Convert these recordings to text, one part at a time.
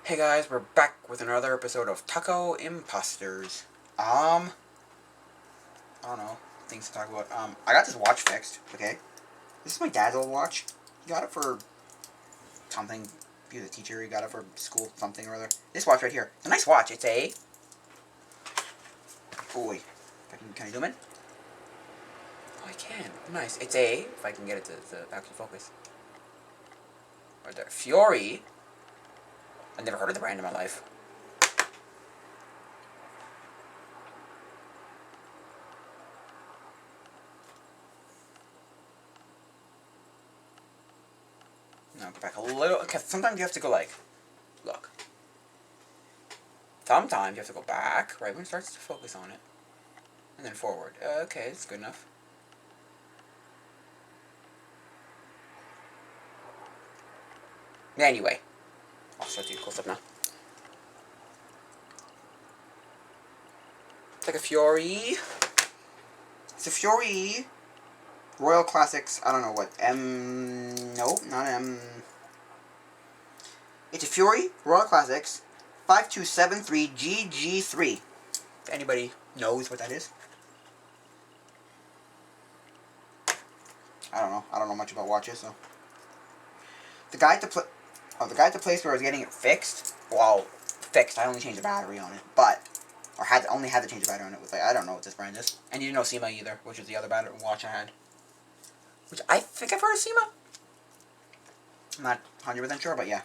Hey guys, we're back with another episode of Tacoimposters. I don't know, things to talk about. I got this watch fixed, okay? This is my dad's old watch. He got it for something. He was a teacher, he got it for school, something or other. This watch right here. It's a nice watch. It's a... Oh, wait. Can I zoom in? Oh, I can. Nice. It's a... If I can get it to actually focus. Right there. Fiori. I've never heard of the brand in my life. No, go back a little. Okay, sometimes you have to go like, look. Sometimes you have to go back, right when it starts to focus on it. And then forward. Okay, it's good enough. Anyway, I'll start to close up now. It's like a Fiori. It's a Fiori. Royal Classics. I don't know what. Nope, not M. It's a Fiori Royal Classics 5273GG3. If anybody knows what that is. I don't know. I don't know much about watches, so. The guy at the place where I was getting it fixed. Well, fixed. I only changed the battery on it, but only had to change the battery on it with like I don't know what this brand is, and you didn't know SEMA either, which is the other battery watch I had. Which I think I've heard of SEMA. I'm not 100% sure, but yeah.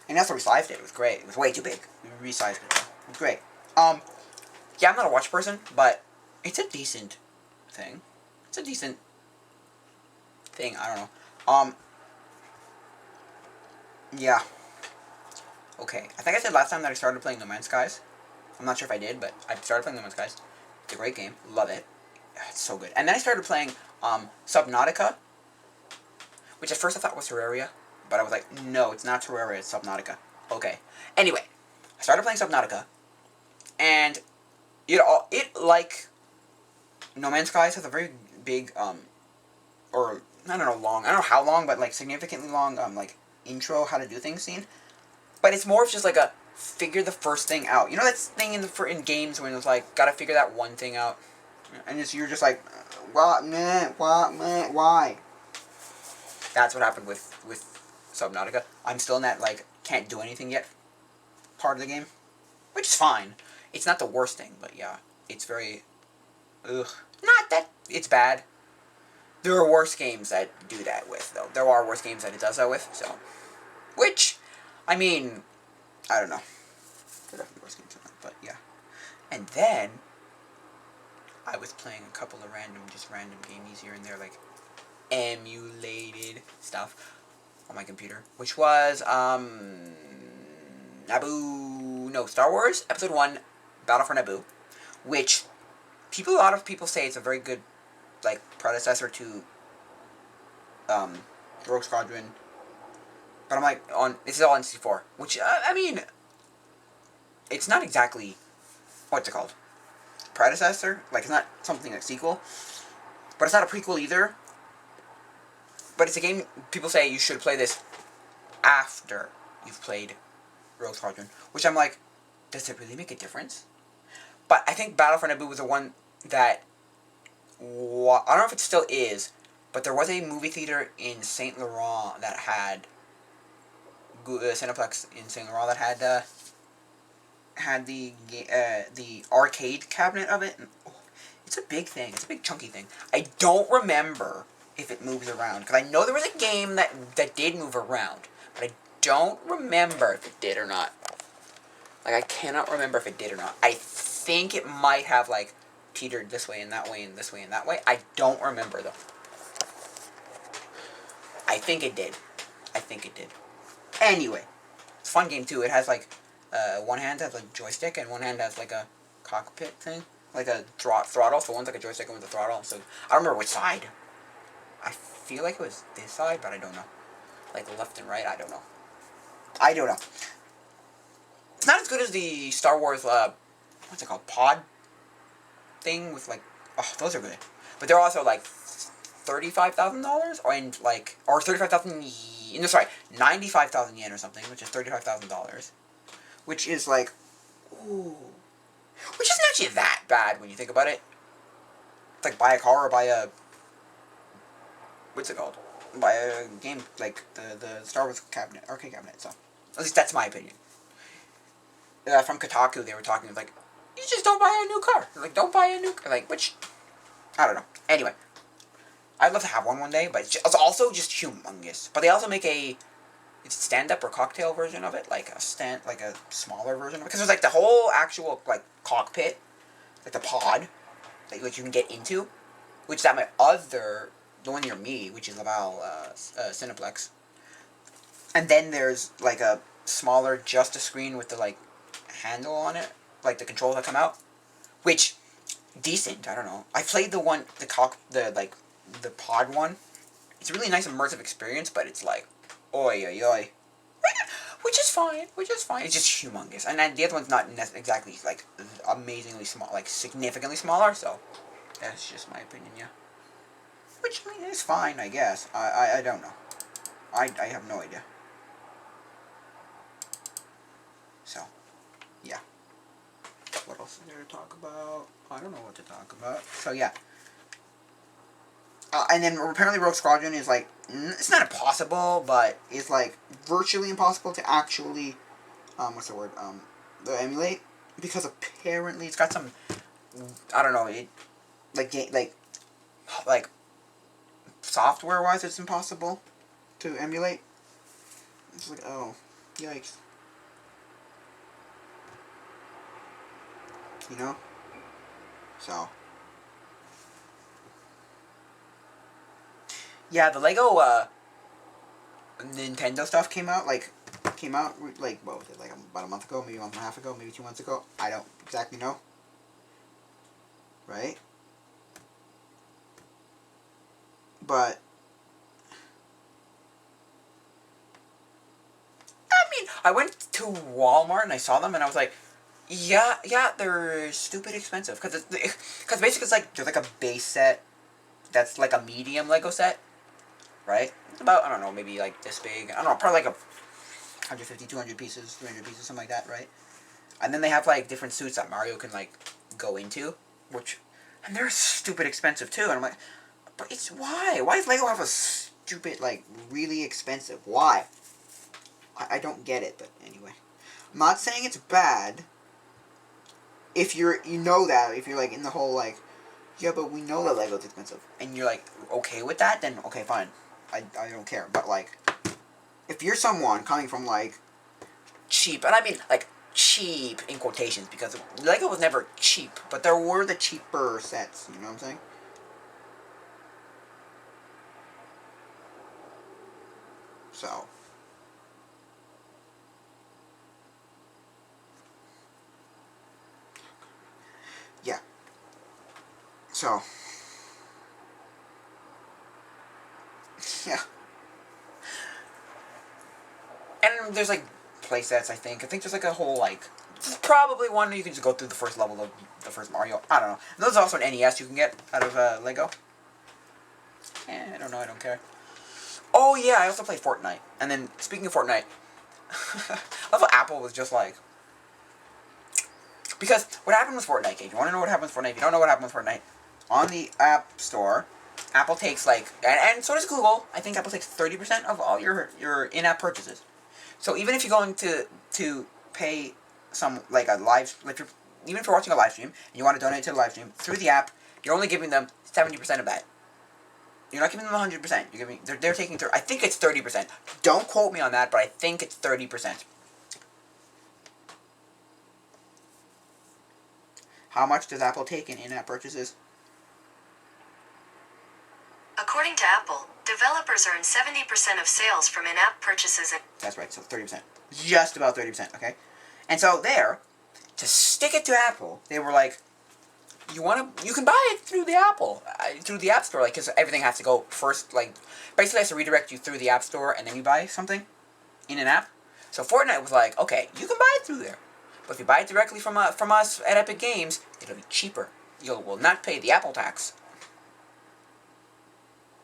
And that's what resized it. It was great. It was way too big. We resized it. It was great. Yeah, I'm not a watch person, but it's a decent thing. It's a decent thing. I don't know. Yeah. Okay. I think I said last time that I started playing No Man's Skies. I'm not sure if I did, but I started playing No Man's Skies. It's a great game. Love it. It's so good. And then I started playing Subnautica, which at first I thought was Terraria, but I was like, no, it's not Terraria, it's Subnautica. Okay. Anyway, I started playing Subnautica, and it like No Man's Skies has a very big or I don't know how long, but like significantly long like intro how to do things scene. But it's more of just like a figure the first thing out. You know that thing in games when it's like gotta figure that one thing out, and you're just like, what, man, why? That's what happened with Subnautica. I'm still in that like can't do anything yet part of the game, which is fine. It's not the worst thing, but yeah, it's very ugh. Not that it's bad. There are worse games that do that with though. There are worse games that it does that with. So, which, I mean, I don't know. There are definitely worse games than that, but yeah. And then I was playing a couple of random games here and there, like emulated stuff on my computer, which was Star Wars Episode 1, Battle for Naboo, which a lot of people say it's a very good like predecessor to Rogue Squadron, but I'm like this is all in C4, which I mean, it's not exactly what's it called, predecessor, like it's not something like sequel, but it's not a prequel either. But it's a game people say you should play this after you've played Rogue Squadron, which I'm like, does it really make a difference? But I think Battle for Naboo was the one that I don't know if it still is, but there was a movie theater in Saint Laurent that had Cineplex in Saint Laurent that had the arcade cabinet of it. And, it's a big thing. It's a big chunky thing. I don't remember if it moves around, because I know there was a game that did move around, but I don't remember if it did or not. Like I cannot remember if it did or not. I think it might have like teetered this way and that way and this way and that way. I don't remember though. I think it did. Anyway, it's a fun game too. It has like one hand has like joystick and one hand has like a cockpit thing, like a throttle. So one's like a joystick and one's a throttle. So I don't remember which side. I feel like it was this side, but I don't know. Like left and right, I don't know. It's not as good as the Star Wars what's it called, pod thing with like, oh, those are good. But they're also like $35,000 or 35,000. No, sorry, 95,000 yen or something, which is $35,000. which is like, ooh, which isn't actually that bad when you think about it. It's like buy a car or buy a, what's it called? Buy a game like the Star Wars cabinet, arcade cabinet. So at least that's my opinion. From Kotaku, they were talking like, you just don't buy a new car. Like, don't buy a new car. Like, which, I don't know. Anyway, I'd love to have one day, but it's also just humongous. But they also make a stand-up or cocktail version of it, like a smaller version of it. Because there's like the whole actual like cockpit, like the pod, that you can get into, which is at my other, the one near me, which is Laval Cineplex. And then there's like a smaller, just a screen with the like handle on it, like the controls that come out, which decent. I don't know. I played the one, the pod one. It's a really nice immersive experience, but it's like, oi oi oi, which is fine. Which is fine. It's just humongous, and then the other one's not exactly like amazingly small, like significantly smaller. So that's just my opinion, yeah. Which I mean is fine, I guess. I don't know. I have no idea. So, yeah. What else is there to talk about? I don't know what to talk about. So yeah. And then apparently Rogue Squadron is like, it's not impossible, but it's like virtually impossible to actually, what's the word, emulate, because apparently it's got some, I don't know, it, like software wise it's impossible to emulate. It's like, oh, yikes. You know? So. Yeah, the Lego Nintendo stuff came out like what was it, like about a month ago, maybe a month and a half ago, maybe 2 months ago. I don't exactly know. Right? But I mean, I went to Walmart and I saw them and I was like, yeah, they're stupid expensive because basically it's like there's like a base set that's like a medium Lego set, right? It's about, I don't know, maybe like this big. I don't know, probably like a 150, 200 pieces, 300 pieces, something like that, right? And then they have like different suits that Mario can like go into, and they're stupid expensive too. And I'm like, but it's why? Why does Lego have a stupid, like, really expensive? Why? I don't get it, but anyway. I'm not saying it's bad. If you know that, if you're like in the whole like, yeah, but we know that Lego's expensive, and you're like okay with that, then okay, fine. I don't care. But like, if you're someone coming from like cheap, and I mean like cheap in quotations, because Lego was never cheap, but there were the cheaper sets. You know what I'm saying? So. Yeah. So. Yeah. And there's like play sets, I think. I think there's like a whole like, probably one where you can just go through the first level of the first Mario. I don't know. And there's also an NES you can get out of Lego. I don't know. I don't care. Oh yeah, I also play Fortnite. And then speaking of Fortnite, I love how Apple was just like, because what happened with Fortnite, Kate? You want to know what happened with Fortnite? If you don't know what happened with Fortnite, on the App Store, Apple takes like, and so does Google. I think Apple takes 30% of all your in-app purchases. So even if you're going to pay some like a live, like even if you're watching a live stream and you want to donate to the live stream through the app, you're only giving them 70% of that. You're not giving them 100%. You're giving they're taking I think it's 30%. Don't quote me on that, but I think it's 30%. How much does Apple take in in-app purchases? According to Apple, developers earn 70% of sales from in-app purchases. That's right, so 30%. Just about 30%, okay? And so there, to stick it to Apple, they were like, you can buy it through the through the App Store, like, because everything has to go first, like, basically has to redirect you through the App Store, and then you buy something in an app. So Fortnite was like, okay, you can buy it through there, but if you buy it directly from us at Epic Games, it'll be cheaper. You will not pay the Apple tax.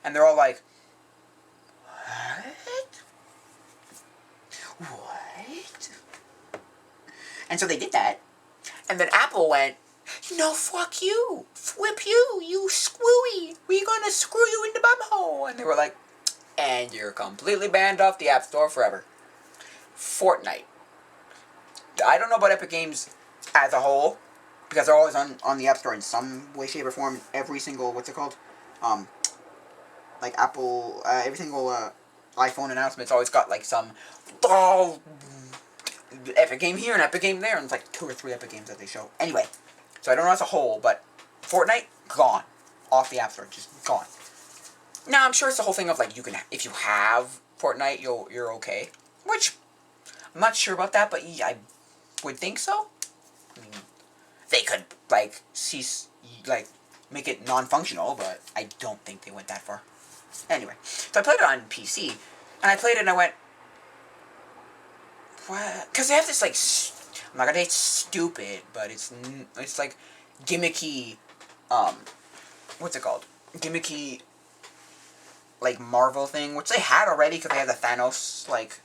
And they're all like, what? What? And so they did that. And then Apple went, no, fuck you. Flip you, you screwy. We're gonna screw you in the bumhole. And they were like, and you're completely banned off the App Store forever. Fortnite. I don't know about Epic Games as a whole, because they're always on the App Store in some way, shape, or form. Every single, what's it called? Like Apple, every single iPhone announcement's always got like some, oh, Epic Game here and Epic Game there, and it's like 2 or 3 Epic Games that they show. Anyway, so I don't know as a whole, but Fortnite, gone. Off the App Store, just gone. Now, I'm sure it's the whole thing of like, you can, if you have Fortnite, you're okay. Which, I'm not sure about that, but yeah, I would think so. I mean, they could, like, cease, like, make it non-functional, but I don't think they went that far. Anyway, so I played it on PC, and I played it and I went, what? Because they have this, like, I'm not gonna say it's stupid, but it's like, gimmicky, what's it called? Gimmicky, like, Marvel thing, which they had already, because they had the Thanos, like,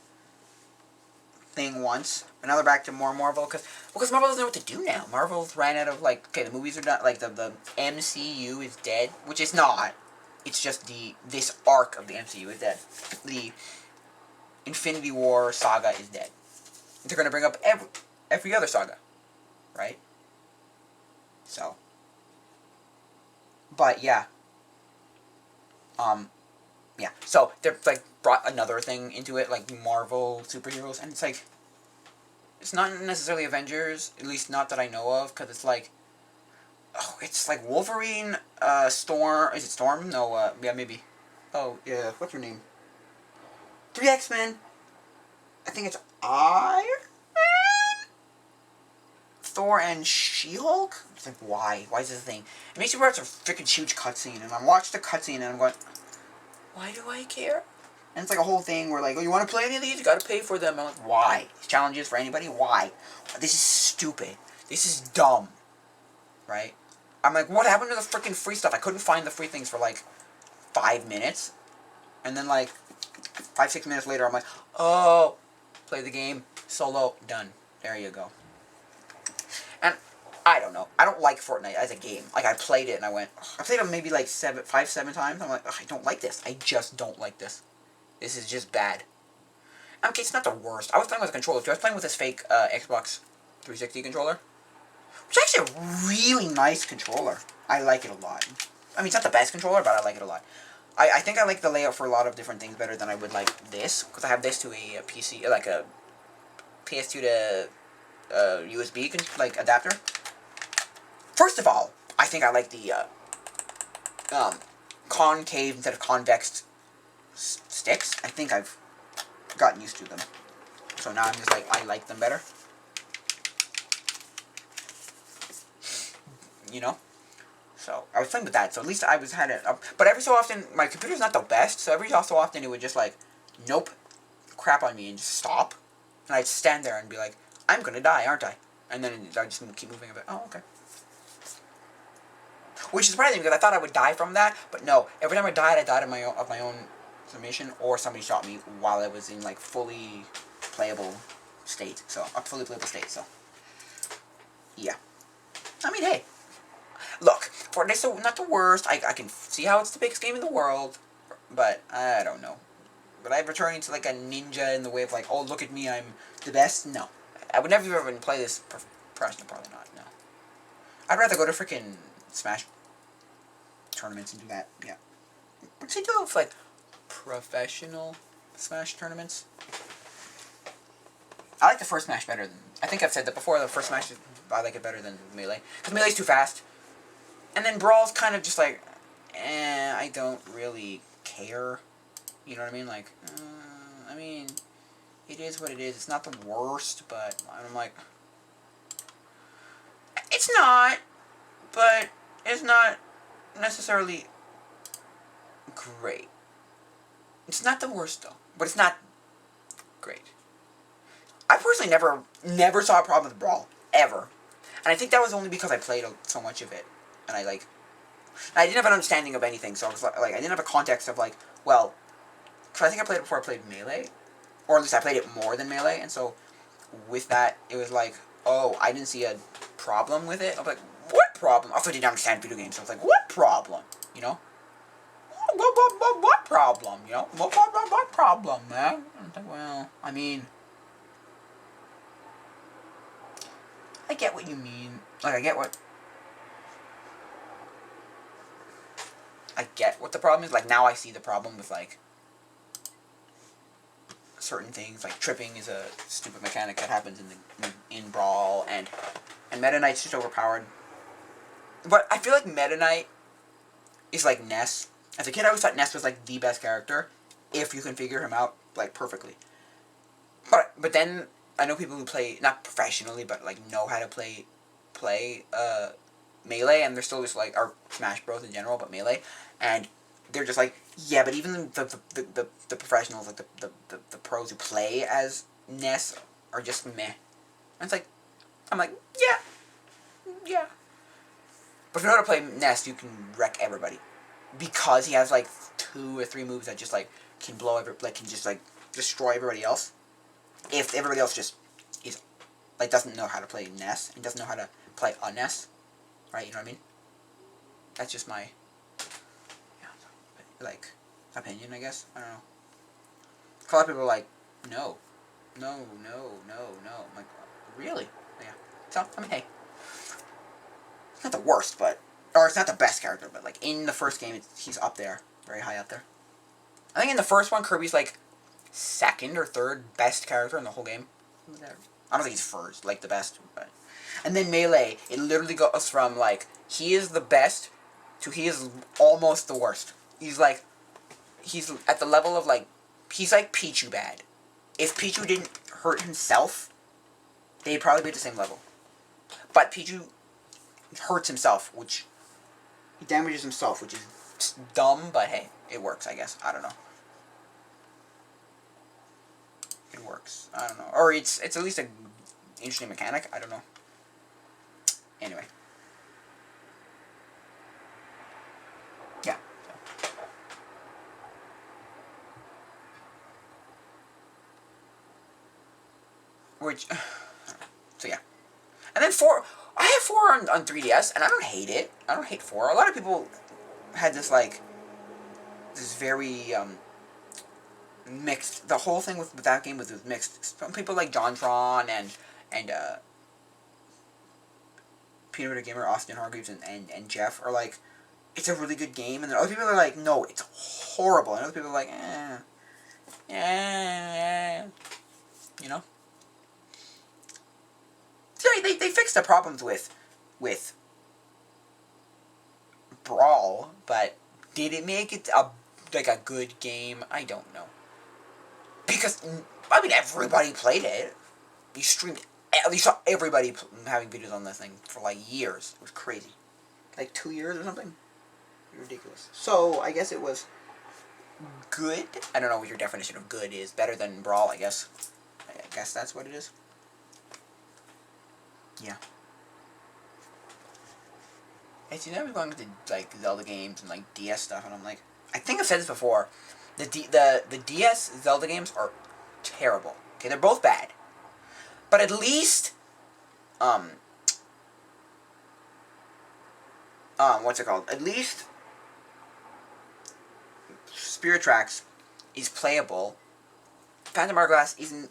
thing once. But now they're back to more Marvel, because Marvel doesn't know what to do now. Marvel's ran out of, like, okay, the movies are done, like, the MCU is dead, which it's not. It's just this arc of the MCU is dead. The Infinity War saga is dead. They're gonna bring up every other saga, right? So, but yeah, yeah. So they're like brought another thing into it, like Marvel superheroes, and it's like, it's not necessarily Avengers, at least not that I know of, because it's like, oh, it's like Wolverine, Storm. Is it Storm? No, yeah, maybe. Oh, yeah. What's her name? 3 X-Men. I think it's Iron Man? Thor and She-Hulk? It's like, why? Why is this a thing? It makes me watch a freaking huge cutscene, and I'm watching the cutscene, and I'm going, why do I care? And it's like a whole thing where, like, oh, you want to play any of these? You gotta pay for them. I'm like, why? These challenges for anybody? Why? This is stupid. This is dumb. Right? I'm like, what happened to the freaking free stuff? I couldn't find the free things for, like, 5 minutes. And then, like, 5-6 minutes later, I'm like, oh, play the game, solo, done. There you go. And I don't know. I don't like Fortnite as a game. Like, I played it and I went, I played it maybe like 5-7 times. I'm like, I don't like this. I just don't like this. This is just bad. Okay, it's not the worst. I was playing with a controller too. I was playing with this fake Xbox 360 controller. Which is actually a really nice controller. I like it a lot. I mean, it's not the best controller, but I like it a lot. I think I like the layout for a lot of different things better than I would like this. Because I have this to a PC, like a PS2 to USB like adapter. First of all, I think I like the concave instead of convex sticks. I think I've gotten used to them. So now I'm just like, I like them better. You know? So, I was playing with that, so at least I had it up. But every so often, my computer's not the best, so every so often it would just like, nope, crap on me and just stop. And I'd stand there and be like, I'm gonna die, aren't I? And then I'd just keep moving a bit. Oh, okay. Which is surprising, because I thought I would die from that, but no. Every time I died of my own submission, or somebody shot me while I was in, like, fully playable state. So, a fully playable state, so. Yeah. I mean, hey. Look, Fortnite's not the worst. I can see how it's the biggest game in the world, but I don't know. But I'm returning to like a ninja in the way of like, oh, look at me, I'm the best? No. I would never even play this professional, probably not, no. I'd rather go to freaking Smash tournaments and do that, yeah. What's he do with like professional Smash tournaments? I like the first Smash better than, I think I've said that before, the first Smash, I like it better than Melee. Because Melee's too fast. And then Brawl's kind of just like, I don't really care. You know what I mean? Like, I mean, it is what it is. It's not the worst, but I'm like, it's not, but it's not necessarily great. It's not the worst, though, but it's not great. I personally never saw a problem with Brawl, ever. And I think that was only because I played so much of it. And I didn't have an understanding of anything, so I was like, I didn't have a context of like, well, because I think I played it before I played Melee, or at least I played it more than Melee, and so with that, it was like, oh, I didn't see a problem with it. I was like, what problem? Also, I didn't understand video games, so I was like, what problem? You know? What problem? You know? What problem, man? I was like, well, I mean, I get what you mean. Like, I get what the problem is. Like, now I see the problem with, like, certain things. Like, tripping is a stupid mechanic that happens in Brawl, and Meta Knight's just overpowered. But I feel like Meta Knight is like Ness. As a kid, I always thought Ness was, like, the best character if you can figure him out, like, perfectly. But then I know people who play, not professionally, but, like, know how to play Melee, and they're still just, like, or Smash Bros. In general, but Melee, and they're just like, yeah, but even the professionals, like, the pros who play as Ness are just meh. And it's like, I'm like, yeah. But if you know how to play Ness, you can wreck everybody. Because he has, like, 2 or 3 moves that just, like, can can just, like, destroy everybody else. If everybody else just is, like, doesn't know how to play Ness, and doesn't know how to play a Ness, right, you know what I mean? That's just my, like, opinion, I guess. I don't know. A lot of people are like, no. I'm like, really? Yeah. So, I mean, hey. It's not the worst, but, or it's not the best character, but, like, in the first game, he's up there. Very high up there. I think in the first one, Kirby's, like, 2nd or 3rd best character in the whole game. I don't think he's first, like, the best, but. And then Melee, it literally goes from, like, he is the best to he is almost the worst. He's at the level of, like, he's like Pichu bad. If Pichu didn't hurt himself, they'd probably be at the same level. But Pichu hurts himself, which he damages himself, which is dumb, but hey, it works, I guess. I don't know. It works. I don't know. Or it's at least an interesting mechanic. I don't know. Anyway. Yeah. Which, so yeah. And then 4, I have 4 on 3DS, and I don't hate it. I don't hate 4. A lot of people had this, like, this very, mixed, the whole thing with that game was mixed. Some people like JonTron and Peanut Butter Gamer, Austin Hargreaves, and Jeff are like, it's a really good game, and then other people are like, no, it's horrible, and other people are like, you know? So they fixed the problems with Brawl, but did it make it a good game? I don't know. Because, I mean, everybody played it. You streamed, you saw everybody having videos on this thing for, like, years. It was crazy. Like, 2 years or something? Ridiculous. So, I guess it was good. I don't know what your definition of good is. Better than Brawl, I guess. I guess that's what it is. Yeah. Hey, see, now we're going to, like, Zelda games and, like, DS stuff, and I'm like, I think I've said this before. The DS Zelda games are terrible. Okay, they're both bad. But at least, what's it called? At least Spirit Tracks is playable. Phantom Hourglass is an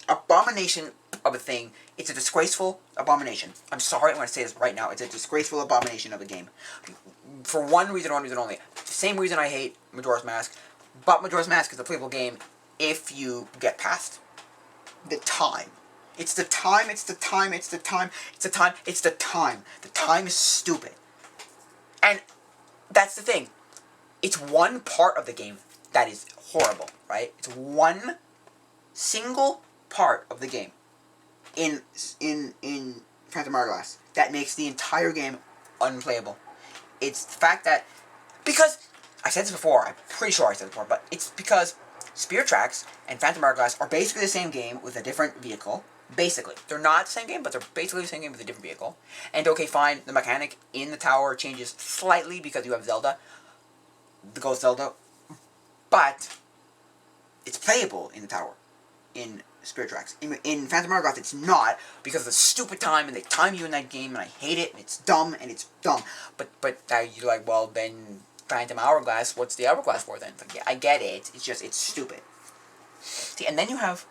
abomination of a thing. It's a disgraceful abomination. I'm sorry, I'm going to say this right now. It's a disgraceful abomination of a game. For one reason only. The same reason I hate Majora's Mask. But Majora's Mask is a playable game if you get past the time. It's the time. The time is stupid. And that's the thing. It's one part of the game that is horrible, right? It's one single part of the game in Phantom Hourglass that makes the entire game unplayable. It's the fact that, because I said this before, I'm pretty sure I said it before, but it's because Spirit Tracks and Phantom Hourglass are basically the same game with a different vehicle. Basically. They're not the same game, but they're basically the same game with a different vehicle. And okay, fine, the mechanic in the tower changes slightly because you have Zelda, the Ghost Zelda, but it's playable in the tower. in Spirit Tracks. In Phantom Hourglass, it's not, because of the stupid time, and they time you in that game, and I hate it, and it's dumb, But you're like, well, then Phantom Hourglass, what's the Hourglass for then? It's like, yeah, I get it, it's just, it's stupid. See, and then you have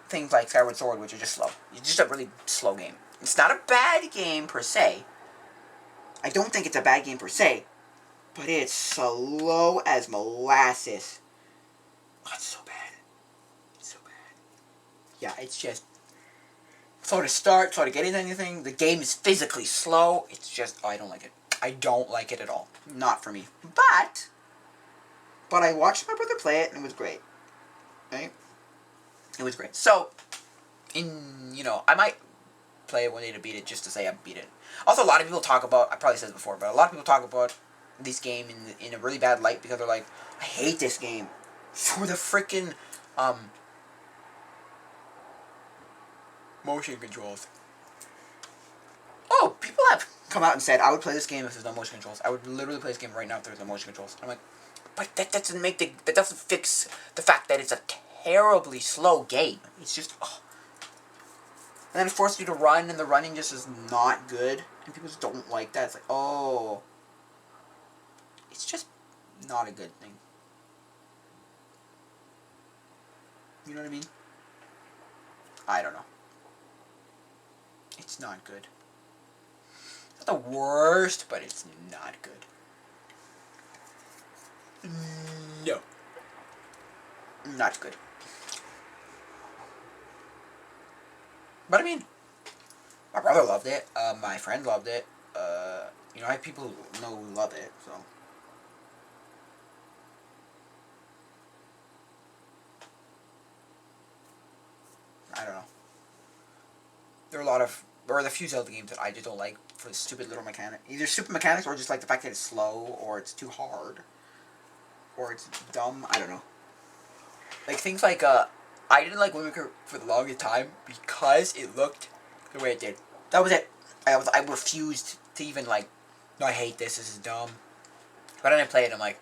things like Skyward Sword, which are just slow. It's just a really slow game. It's not a bad game, per se. I don't think it's a bad game, per se, but it's slow as molasses. Oh, it's so bad. It's so bad. Yeah, it's just slow to start, slow to get into anything. The game is physically slow. It's just, I don't like it. I don't like it at all. Not for me. But I watched my brother play it, and it was great. Right? It was great. So, I might play it one day to beat it, just to say I beat it. Also, a lot of people talk about, I probably said this before, but a lot of people talk about this game in a really bad light, because they're like, I hate this game for the freaking motion controls. Oh, people have come out and said, I would play this game if there's no motion controls. I would literally play this game right now if there's no motion controls. I'm like, but that doesn't fix the fact that it's a terribly slow game. It's just, oh. And then it forces you to run, and the running just is not good. And people just don't like that. It's like, oh. It's just not a good thing. You know what I mean? I don't know. It's not good. It's not the worst, but it's not good. No. Not good. But I mean, my brother loved it. My friend loved it. I have people who know who love it, so. I don't know. There are a few Zelda games that I just don't like for the stupid little mechanic. Either stupid mechanics, or just like the fact that it's slow, or it's too hard, or it's dumb. I don't know. Like things like I didn't like Wind Waker for the longest time because it looked the way it did. That was it. I refused to even like, no, I hate this. This is dumb. But then I played it. I'm like,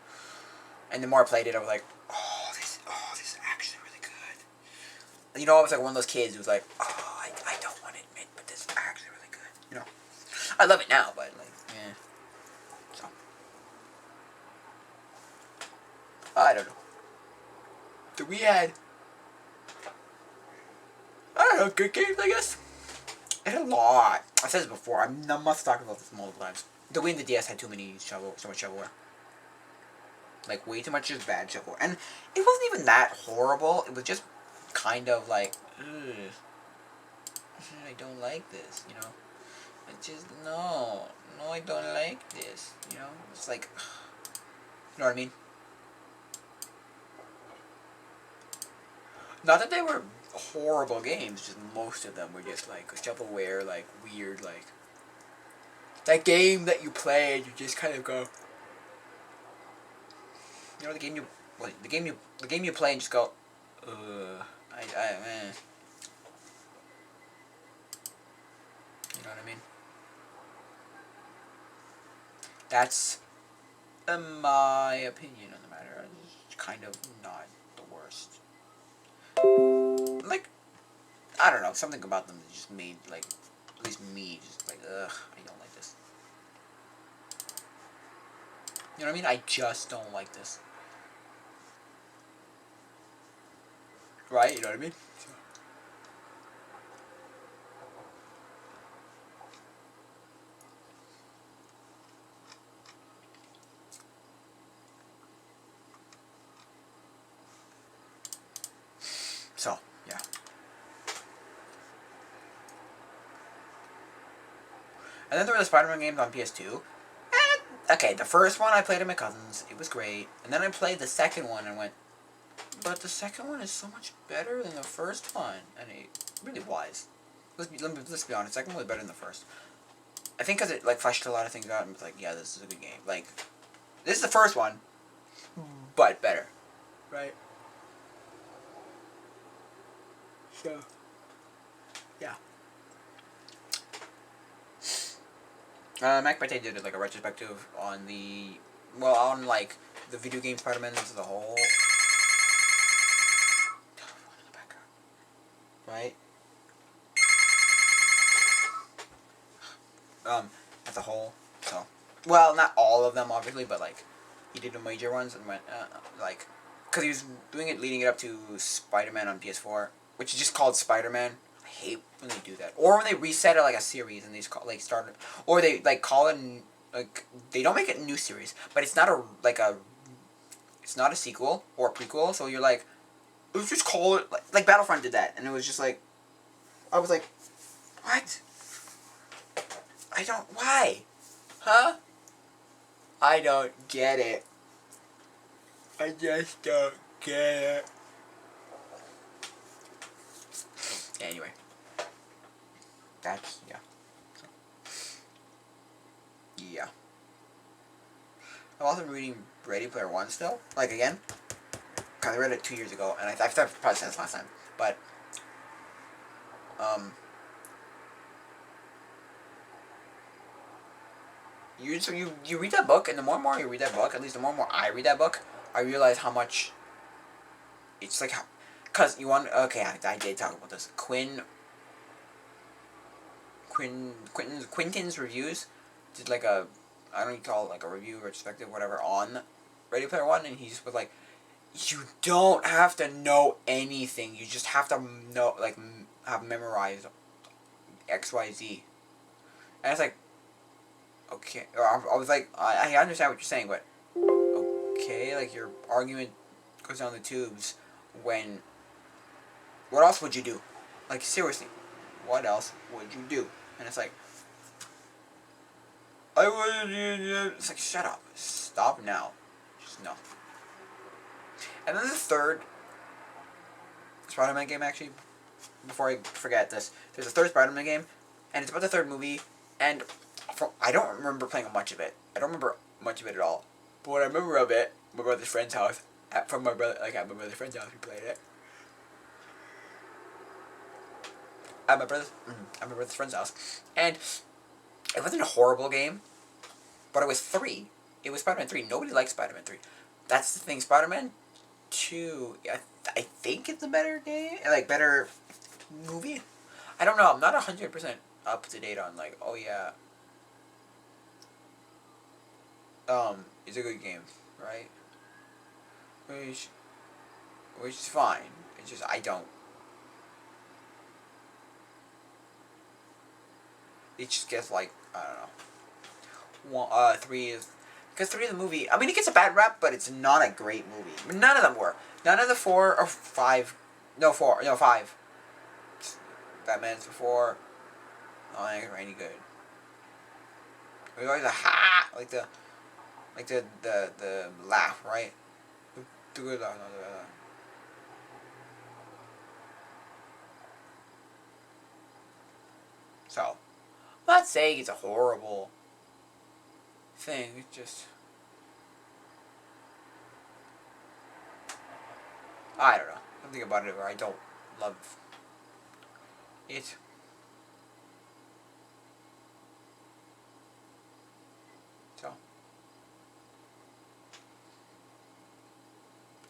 and the more I played it, I was like, oh, this is actually really good. I was like one of those kids who was like, oh, I don't want to admit, but this is actually really good. I love it now, but like, yeah. So, I don't know. So we had, I don't know, good games, I guess. It had a lot. I said this before. I must talk about this multiple times. The Wii and the DS had so much shovelware. Like, way too much just bad shovelware. And it wasn't even that horrible. It was just kind of like, ugh. I don't like this, I just, no, I don't like this, It's like, you know what I mean? Not that they were horrible games, just most of them were just like shovelware, like weird, like that game that you play and you just kind of go, the game you play and just go, eh. You know what I mean? That's my opinion on the matter. It's kind of not the worst. Like, I don't know, something about them just made, like, at least me, just like, ugh, I don't like this. You know what I mean? I just don't like this. Right? You know what I mean? So, yeah. And then there were the Spider-Man games on PS2. Okay, the first one I played at my cousin's. It was great. And then I played the second one and went, but the second one is so much better than the first one. And it really was. Let's be honest, the second one was better than the first. I think because it, like, fleshed a lot of things out and was like, yeah, this is a good game. Like, this is the first one, but better. Right? So, yeah. Mac Pate did like a retrospective on like the video game Spider-Man as a whole. a whole. So, well, not all of them, obviously, but like, he did the major ones and went like, because he was doing it leading it up to Spider-Man on PS4, which is just called Spider-Man. I hate when they do that, or when they reset it like a series and they just call, like start it, or they like call it like they don't make it a new series, but it's not a it's not a sequel or a prequel, so you're like, let's just call it like Battlefront did that, and it was just like, I was like, what? I don't, why? Huh? I don't get it. I just don't get it. Anyway. That's, yeah. Yeah. I'm also reading Ready Player One still. Like, again. Because I read it 2 years ago, and I've probably said this last time. But, you read that book, and the more and more you read that book, at least the more and more I read that book, I realize how much it's like, because you want, okay, I did talk about this. Quentin's reviews did like a, I don't know, call it like a review retrospective, whatever, on Ready Player One, and he just was like, you don't have to know anything, you just have to know, like, have memorized XYZ. And it's like, okay, I was like, I understand what you're saying, but okay, like, your argument goes down the tubes when, what else would you do? Like, seriously, what else would you do? And it's like, I would, it's like, shut up, stop now, just no. And then the third Spider-Man game, actually, before I forget this, there's a third Spider-Man game, and it's about the third movie, and I don't remember playing much of it. I don't remember much of it at all. But what I remember of it, my brother's friend's house, at my brother's friend's house, we played it. At my brother's friend's house. And it wasn't a horrible game, but it was 3. It was Spider-Man 3. Nobody likes Spider-Man 3. That's the thing. Spider-Man 2, I think it's a better game, like, better movie. I don't know. I'm not 100% up to date on, like, oh yeah, it's a good game, right? Which is fine. It's just, I don't. It just gets like, I don't know. 3 is, because 3 is a movie. I mean, it gets a bad rap, but it's not a great movie. None of them were. None of the 4 or 5. No, 4. No, 5. Batman's before. Oh, I think it's any good. It was always a ha, like the laugh, right? The good laugh, not the bad laugh. So, I'm not saying it's a horrible thing. It's just, I don't know. Something about it where I don't love it. So,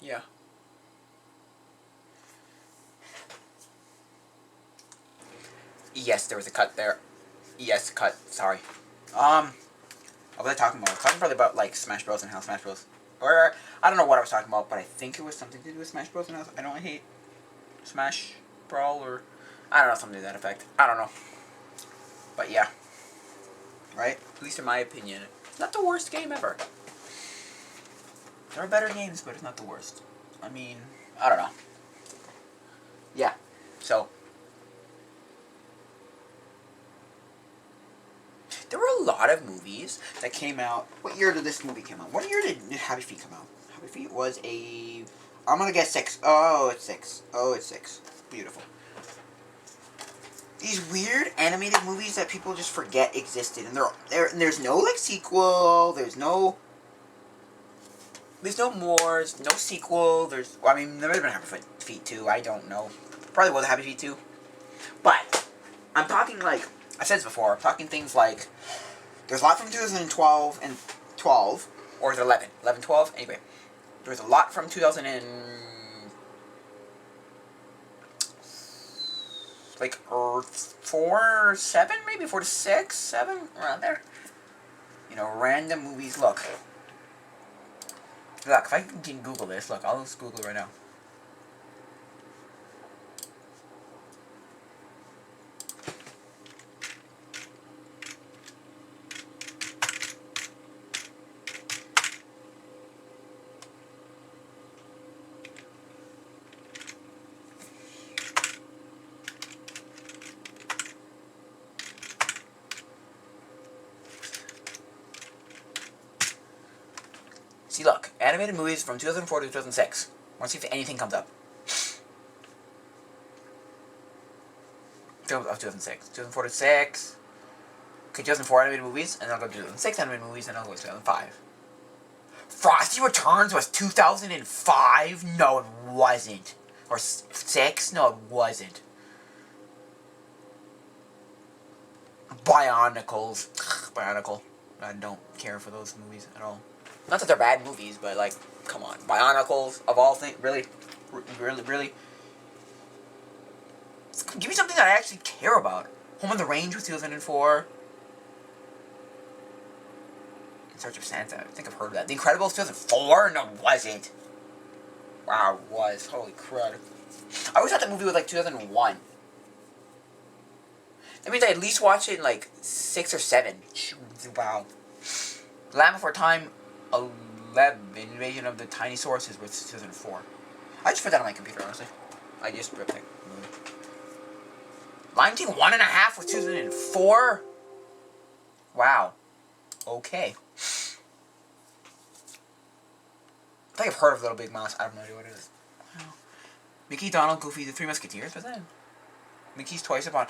yeah. Yes, there was a cut there. Yes, cut. Sorry. What was I talking about? I was talking probably about, like, Smash Bros. And how Smash Bros. Or, I don't know what I was talking about, but I think it was something to do with Smash Bros. And how I don't hate Smash Brawl, or, I don't know, something to that effect. I don't know. But yeah. Right? At least in my opinion. It's not the worst game ever. There are better games, but it's not the worst. I mean, I don't know. Yeah. So, there were a lot of movies that came out. What year did this movie come out? What year did Happy Feet come out? Happy Feet was a, I'm gonna guess 6. Oh, it's 6. Oh, it's 6. Beautiful. These weird animated movies that people just forget existed, and there's no, like, sequel. There's no more. There's no sequel. Well, I mean, there might have been Happy Feet 2. I don't know. Probably was Happy Feet 2. But I'm talking, like, I've said this before. I'm talking things like, there's a lot from 2012 and 12, or is it 11? 11, 12? Anyway, there's a lot from 2000 and, like, 4, 7, maybe 4 to 6, 7, around there. random movies. Look, if I can Google this, look, I'll just Google it right now. See, look, animated movies from 2004 to 2006. I want to see if anything comes up. Of 2006. 2004 to 6. Okay, 2004 animated movies, and then I'll go to 2006 animated movies, and I'll go to 2005. Frosty Returns was 2005? No, it wasn't. Or 6? No, it wasn't. Bionicles. Bionicle. I don't care for those movies at all. Not that they're bad movies, but like, come on. Bionicles, of all things, really? Really? Give me something that I actually care about. Home on the Range was 2004. In Search of Santa. I think I've heard of that. The Incredibles 2004? No, it wasn't. Wow, it was. Holy crud. I always thought that movie was like 2001. That means I at least watched it in like 6 or 7. Wow. Land Before Time 11. Invasion of the Tiny Sources was 2004. I just put that on my computer, honestly. I just ripped that movie. Lion King 1.5 was 2004? Wow. Okay. I think I've heard of Little Big Mouse. I have no idea what it is. Wow. Mickey, Donald, Goofy, the Three Musketeers, was that? Mickey's Twice Upon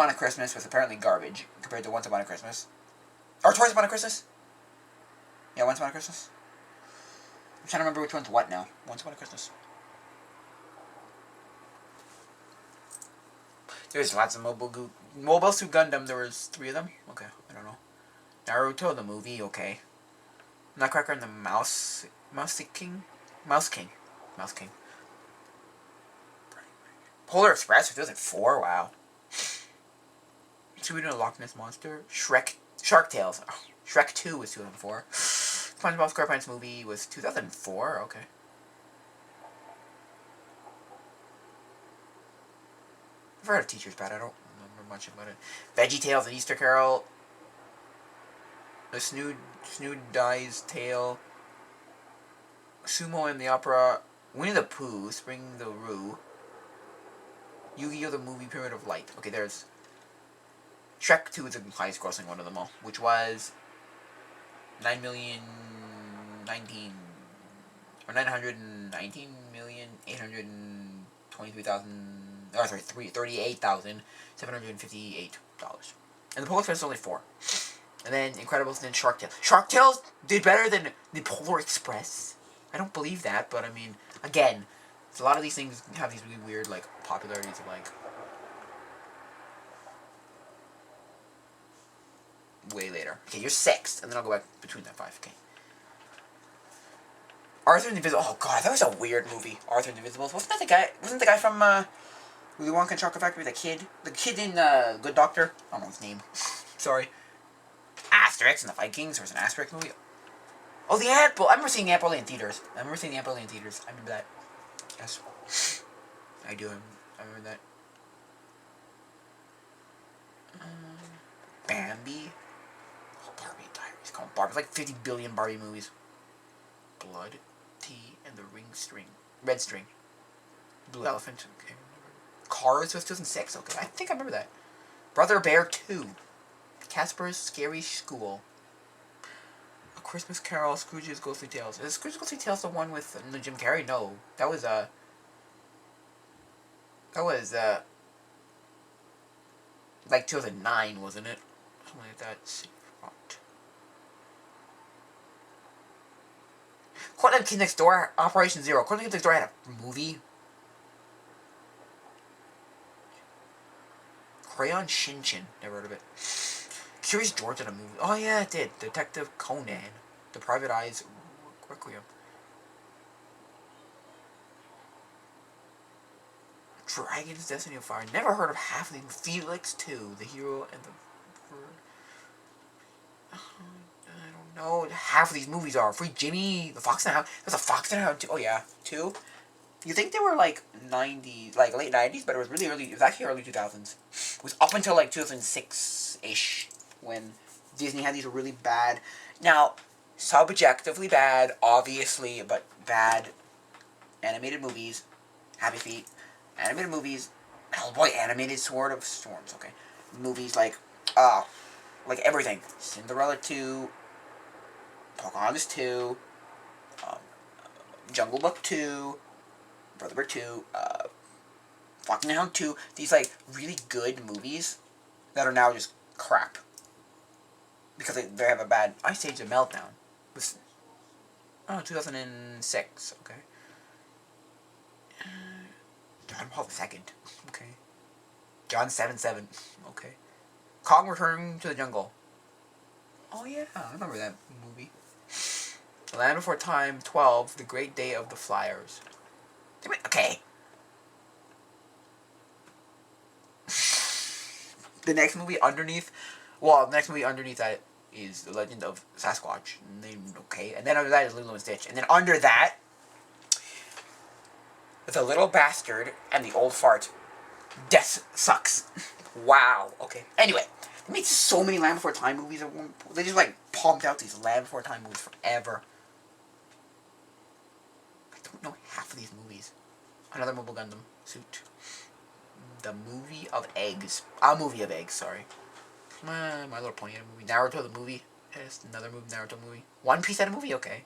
a Christmas was apparently garbage compared to Once Upon a Christmas. Or Twice Upon a Christmas? Yeah, Once Upon a Christmas. I'm trying to remember which one's what now. Once Upon a Christmas. There's lots of Mobile Suit Gundam. There was 3 of them? Okay, I don't know. Naruto, the movie, okay. Nutcracker and the Mouse King. Polar Express, 2004, wow. Scooby-Doo and the Loch Ness Monster. Shark Tales. Oh, Shrek 2 was 2004. SpongeBob SquarePants movie was 2004, okay. I've heard of Teacher's Pet, I don't remember much about it. VeggieTales and Easter Carol. The Snood Dies Tale. Sumo and the Opera. Winnie the Pooh. Spring the Roo. Yu-Gi-Oh! The Movie, Pyramid of Light. Okay, there's... Shrek 2 is the highest grossing one of them all, which was 38,758 dollars. And the Polar Express is only 4. And then Incredibles, and then Shark Tale. Shark Tale did better than the Polar Express. I don't believe that, but I mean, again, a lot of these things have these really weird, like, popularities of, like, way later. Okay, you're 6th, and then I'll go back between that 5, okay. Arthur and the Invisible. Oh god, that was a weird movie. Arthur and the Invisibles. Wasn't the guy from Willy Wonka and Chocolate Factory? The kid in Good Doctor. I don't know his name. Sorry. Asterix and the Vikings. There was an Asterix movie. Oh, the Ant Bull. I remember seeing Ant Bull in theaters. I remember that. Yes, I do. I remember that. Bambi. Oh, Barbie Diaries. Come on, Barbie. There's like 50 billion Barbie movies. Blood, Tea, and the Red String. Blue Elephant. Okay. Cars was 2006. Okay, I think I remember that. Brother Bear 2. Casper's Scary School. A Christmas Carol. Scrooge's Ghostly Tales. Is Scrooge's Ghostly Tales the one with Jim Carrey? No, that was like 2009, wasn't it? Something like that. Courtland Kid Next Door, Operation Zero. Courtland Kid Next Door had a movie. Crayon Shinchin. Never heard of it. Curious George had a movie. Oh yeah, it did. Detective Conan. The Private Eyes Requiem. Dragon's Destiny of Fire. Never heard of half of them. Felix 2. The Hero and the... No, half of these movies are Free Jimmy, The Fox and the Hound. There's a Fox and the Hound too. Oh yeah, two. You think they were like 90s, like late 90s, but it was really early. It was actually early 2000s. It was up until like 2006 ish when Disney had these really bad. Now, subjectively bad, obviously, but bad animated movies. Happy Feet, animated movies. Hellboy animated Sword of Storms. Okay, movies like everything. Cinderella 2, Pocahontas 2, um, Jungle Book 2, Brother Bear 2, Fox and the Hound 2. These like really good movies that are now just crap because they have a bad Ice Age of Meltdown. With, 2006. Okay. John Paul II. Okay. John 7-7. Okay. Kong Returning to the Jungle. Oh yeah, I remember that movie. The Land Before Time 12, The Great Day of the Flyers. Okay. The next movie underneath that is The Legend of Sasquatch. Okay. And then under that is Lilo and Stitch. And then under that, The Little Bastard and the Old Fart. Death Sucks. Wow. Okay. Anyway, they made so many Land Before Time movies at one point. They just like pumped out these Land Before Time movies forever. I don't know half of these movies. Another Mobile Gundam suit. The Movie of Eggs. A Movie of Eggs, sorry. My Little Pony had a movie. Naruto the movie. Yes, another Naruto movie. One Piece had a movie, okay.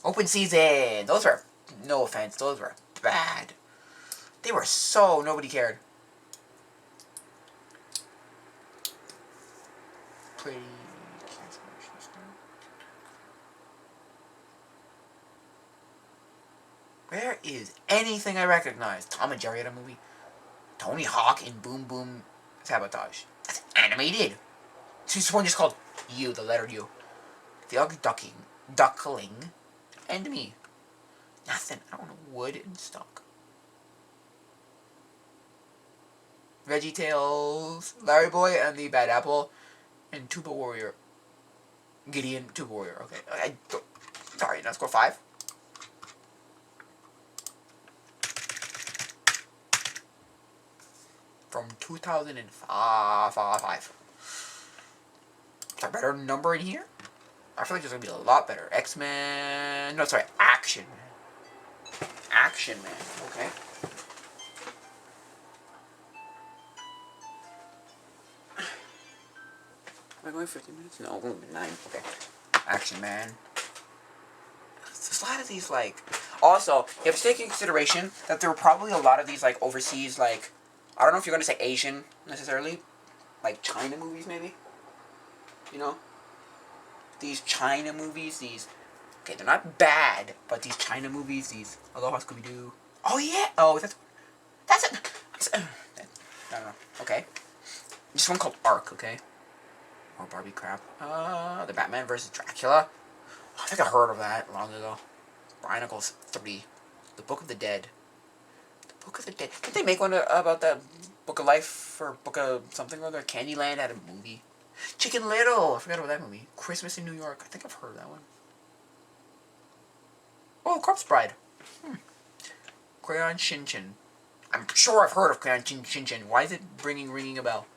Open Season. Those were, no offense, those were bad. They were so, nobody cared. Pretty. Where is anything I recognize? Tom and Jerry had a movie. Tony Hawk in Boom Boom Sabotage. That's animated. This one just called You, the letter U. The Ugly Duckling, and me. Nothing. I don't know. Wood and stock. Veggie Tales, Larry Boy and the Bad Apple, and Tuba Warrior. Gideon, Tuba Warrior. Okay. Sorry, now score 5. From 2005. Is there a better number in here? I feel like there's going to be a lot better. X-Men... No, sorry. Action Man. Action Man. Okay. Am I going 15 minutes? No, only 9. Okay. Action Man. There's a lot of these, like... Also, you have to take into consideration that there were probably a lot of these, like, overseas, like... I don't know if you're going to say Asian, necessarily. Like, China movies, maybe? You know? These China movies, these... Okay, they're not bad, but these China movies, these... Aloha Scooby-Doo... Oh, yeah! Oh, that's it! I don't know. Okay. Just one called Ark, okay? More Barbie crap. The Batman vs. Dracula. I think I heard of that long ago. Barnacles 3. The Book of the Dead. The Book of the Dead. Didn't they make one about the Book of Life or Book of something or other? Candyland had a movie. Chicken Little. I forgot about that movie. Christmas in New York. I think I've heard of that one. Oh, Corpse Bride. Crayon Shinchin. I'm sure I've heard of Crayon Shinchin. Why is it ringing a bell?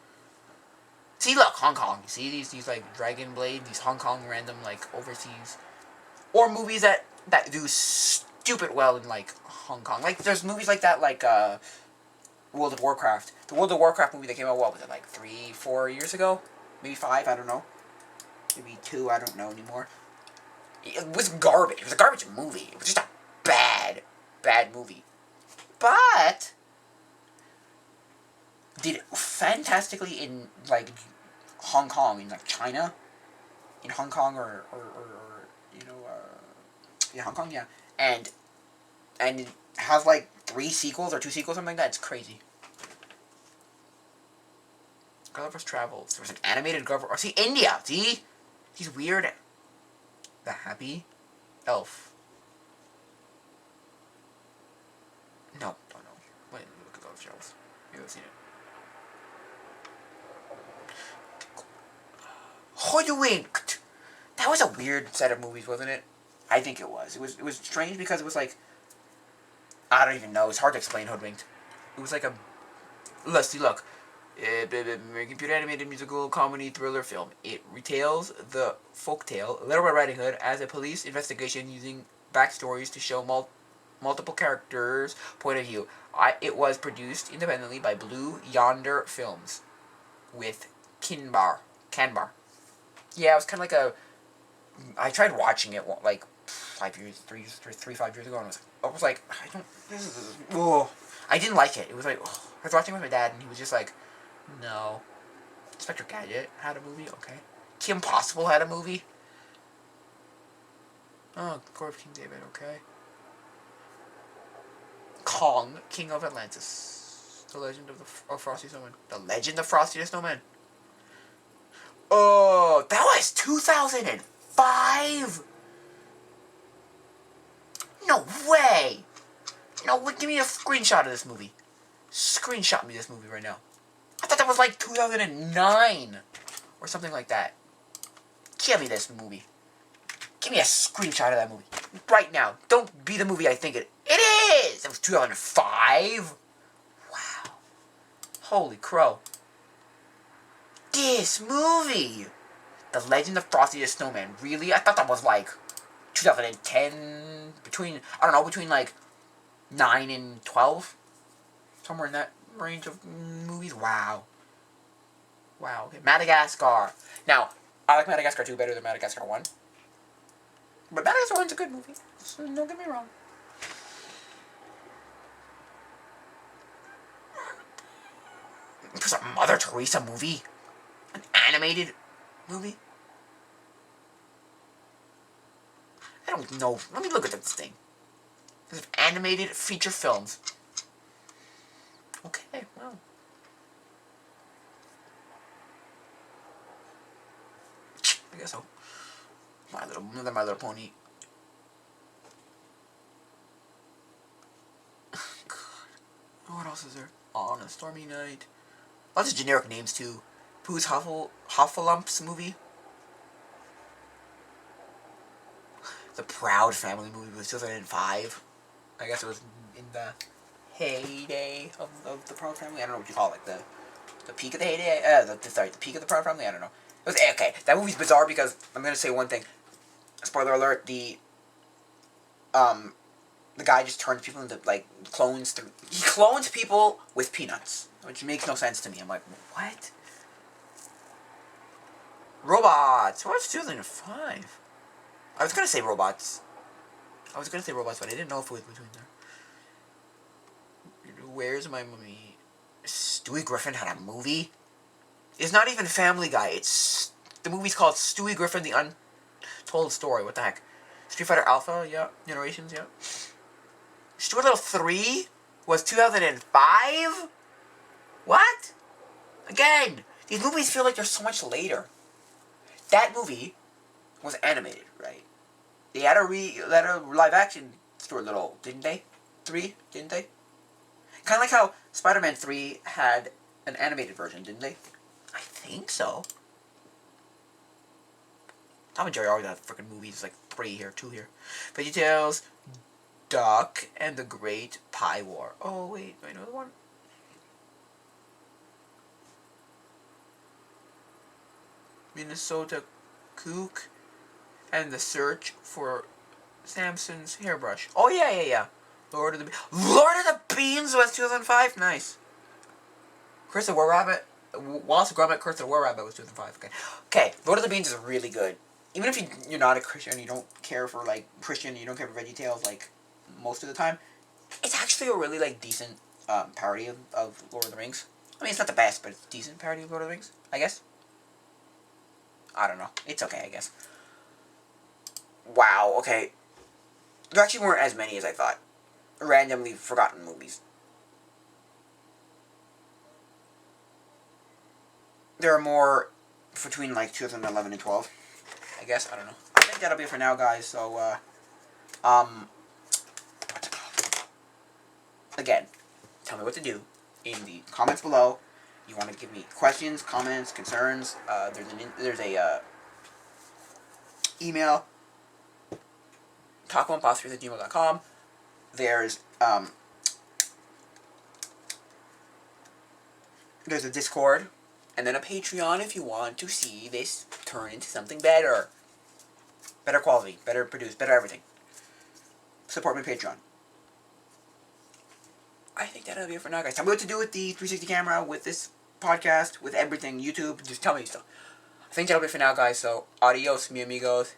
See, look, Hong Kong. See these like Dragon Blade, these Hong Kong random like overseas, or movies that do stupid well in like Hong Kong. Like there's movies like that, like World of Warcraft. The World of Warcraft movie that came out, what was it, like 3-4 years ago? Maybe 5. I don't know. Maybe 2. I don't know anymore. It was garbage. It was a garbage movie. It was just a bad movie. But did fantastically in like Hong Kong, in like China, in Hong Kong or you know yeah, Hong Kong, yeah, and it has like 3 sequels or 2 sequels, something like that. It's crazy. Gulliver's Travels. There was an animated Gulliver. Or see, India. See, he's weird. The Happy Elf. No, don't know. Wait, look at Gulliver's Travels. Maybe I've seen it. Hoodwinked. That was a weird set of movies, wasn't it? I think it was. It was strange because it was like, I don't even know. It's hard to explain Hoodwinked. It was like a, let's see, look. Computer animated musical comedy thriller film. It retells the folktale Little Red Riding Hood as a police investigation using backstories to show multiple characters' point of view. It was produced independently by Blue Yonder Films with Canbar. Yeah, it was kind of like a. I tried watching it like 5 years ago, and I was like, I don't. This is. Oh, I didn't like it. It was like, oh, I was watching it with my dad, and he was just like, no. Inspector Gadget had a movie, okay. Kim Possible had a movie. Oh, Court of King David, okay. Kong, King of Atlantis. The Legend of Frosty Snowman. The Legend of Frosty the Snowman. Oh, that was 2005? No way! No, give me a screenshot of this movie. Screenshot me this movie right now. I thought that was like 2009 or something like that. Give me this movie. Give me a screenshot of that movie right now. Don't be the movie I think it is. It was 2005. Wow. Holy crow. This movie. The Legend of Frosty the Snowman. Really? I thought that was like 2010. Between like 9 and 12. Somewhere in that range of movies. Wow. Wow. Okay. Madagascar. Now, I like Madagascar 2 better than Madagascar 1. But Madagascar 1's a good movie. So don't get me wrong. There's a Mother Teresa movie? An animated movie? I don't know. Let me look at this thing. There's animated feature films. Okay, well. I guess so. My Little Pony. God. What else is there? On a Stormy Night. Lots of generic names too. Pooh's Huffalumps movie. The Proud Family movie was 2005. I guess it was in the heyday of the Proud Family. I don't know what you call it. The peak of the heyday. The peak of the Proud Family. I don't know. It was okay. That movie's bizarre because I'm gonna say one thing. Spoiler alert: the guy just turns people into like clones. He clones people with peanuts, which makes no sense to me. I'm like, what? Robots. What's 2005? I was gonna say robots. But I didn't know if it was between there. Where's My Mummy? Stewie Griffin had a movie? It's not even Family Guy. It's the movie's called Stewie Griffin: The Untold Story. What the heck? Street Fighter Alpha, yeah. Generations, yeah. Stuart Little 3 was 2005? What? Again, these movies feel like they're so much later. That movie was animated, right? They had a live action Stuart Little, didn't they? 3, didn't they? Kind of like how Spider-Man 3 had an animated version, didn't they? I think so. Tom and Jerry always have freaking movies, like 3 here, 2 here. VeggieTales, Duck, and the Great Pie War. Oh, wait, I know the one. Minnesota Kook, and the Search for Samson's Hairbrush. Oh, yeah. Lord of the Beans was 2005? Nice. Curse of the War Rabbit. Wallace and Gromit, Curse of the War Rabbit was 2005. Okay, Lord of the Beans is really good. Even if you're not a Christian, you don't care for, like, Christian, you don't care for VeggieTales, like, most of the time, it's actually a really, like, decent parody of Lord of the Rings. I mean, it's not the best, but it's a decent parody of Lord of the Rings, I guess. I don't know. It's okay, I guess. Wow, okay. There actually weren't as many as I thought. Randomly forgotten movies. There are more between, like, 2011 and 12. I guess. I don't know. I think that'll be it for now, guys. So, again, tell me what to do in the comments below. You want to give me questions, comments, concerns. There's a email, tacoimposters@gmail.com. There's a Discord, and then a Patreon if you want to see this turn into something better. Better quality, better produced, better everything. Support my Patreon. I think that'll be it for now, guys. Tell me what to do with the 360 camera, with this podcast, with everything, YouTube. Just tell me stuff. I think that'll be it for now, guys. So, adios, mi amigos.